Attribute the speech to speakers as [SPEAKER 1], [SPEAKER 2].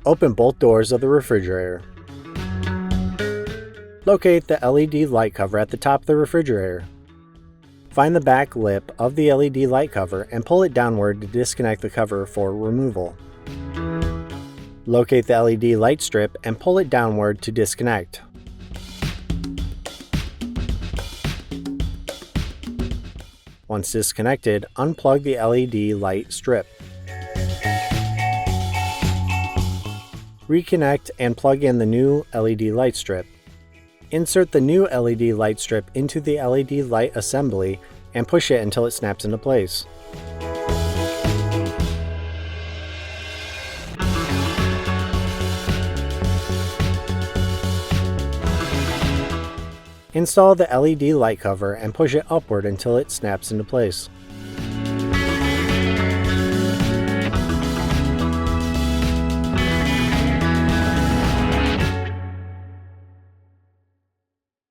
[SPEAKER 1] Open both doors of the refrigerator. Locate the LED light cover at the top of the refrigerator. Find the back lip of the LED light cover and pull it downward to disconnect the cover for removal. Locate the LED light strip and pull it downward to disconnect. Once disconnected, unplug the LED light strip. Reconnect and plug in the new LED light strip. Insert the new LED light strip into the LED light assembly and push it until it snaps into place. Install the LED light cover and push it upward until it snaps into place.